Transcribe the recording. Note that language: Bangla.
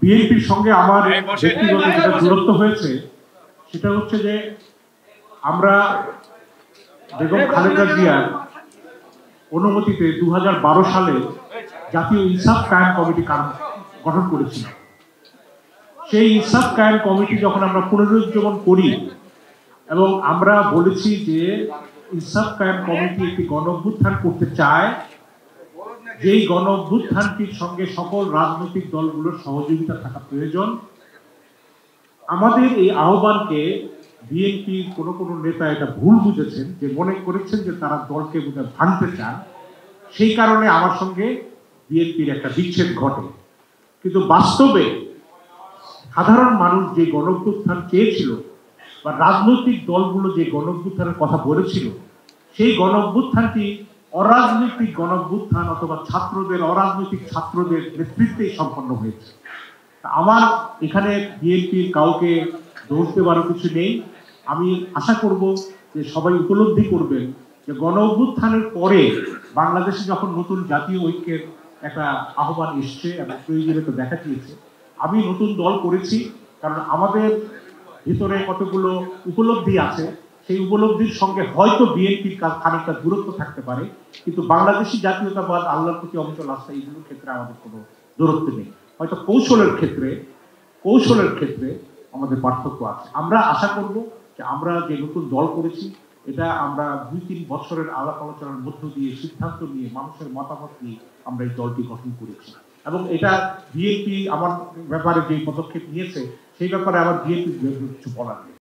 বিএনপির সঙ্গে আমার ব্যক্তিগত যেটা দূরত্ব হয়েছে সেটা হচ্ছে যে আমরা বেগম খালেদা জিয়ার অনুমতিতে 2012 সালে জাতীয় ইনসাফ কায়েম কমিটি গঠন করেছিলাম। সেই ইনসাফ কায়েম কমিটি যখন আমরা পুনরুজ্জীবন করি এবং আমরা বলেছি যে ইনসাফ কায়েম কমিটি একটি গণঅভ্যুত্থান করতে চায়, যেই গণঅভ্যুত্থানটির সঙ্গে সকল রাজনৈতিক দলগুলোর সহযোগিতা থাকা প্রয়োজন। আমাদের এই আহ্বানকে বিএনপির কোনো নেতা এটা ভুল বুঝেছেন, যে মনে করেছেন যে তারা দলকে বোধহয় ভাঙতে চান, সেই কারণে আমার সঙ্গে বিএনপির একটা বিচ্ছেদ ঘটে। কিন্তু বাস্তবে সাধারণ মানুষ যে গণঅভ্যুত্থান চেয়েছিল বা রাজনৈতিক দলগুলো যে গণঅভ্যুত্থানের কথা বলেছিল, সেই গণঅভ্যুত্থানটি অরাজনৈতিক গণঅভ্যুত্থান অথবা অরাজনৈতিক ছাত্রদের নেতৃত্বেই সম্পন্ন হয়েছে। আমার এখানে বিএনপির কাউকে দোষ দেওয়ার কিছু নেই। আমি আশা করব যে সবাই উপলব্ধি করবেন যে গণঅভ্যুত্থানের পরে বাংলাদেশে যখন নতুন জাতীয় ঐক্যের একটা আহ্বান এসছে এবং প্রয়োজনীয়তা দেখা দিয়েছে, আমি নতুন দল করেছি কারণ আমাদের ভিতরে কতগুলো উপলব্ধি আছে, সেই উপলব্ধির সঙ্গে হয়তো বিএনপির খানিকটা দূরত্ব থাকতে পারে, কিন্তু বাংলাদেশি জাতীয়তাবাদ, আল্লাহর প্রতি অবিচল আস্থা, এইগুলোর ক্ষেত্রে আমাদের কোনো দূরত্ব নেই। হয়তো কৌশলের ক্ষেত্রে আমাদের পার্থক্য আছে। আমরা আশা করব যে আমরা যে নতুন দল করেছি এটা আমরা 2-3 বছরের আলাপ আলোচনার মধ্য দিয়ে সিদ্ধান্ত নিয়ে মানুষের মতামত নিয়ে আমরা এই দলটি গঠন করেছি এবং এটা বিএনপি আমার ব্যাপারে যে পদক্ষেপ নিয়েছে সেই ব্যাপারে আমার বিএনপি কিছু বলার নেই।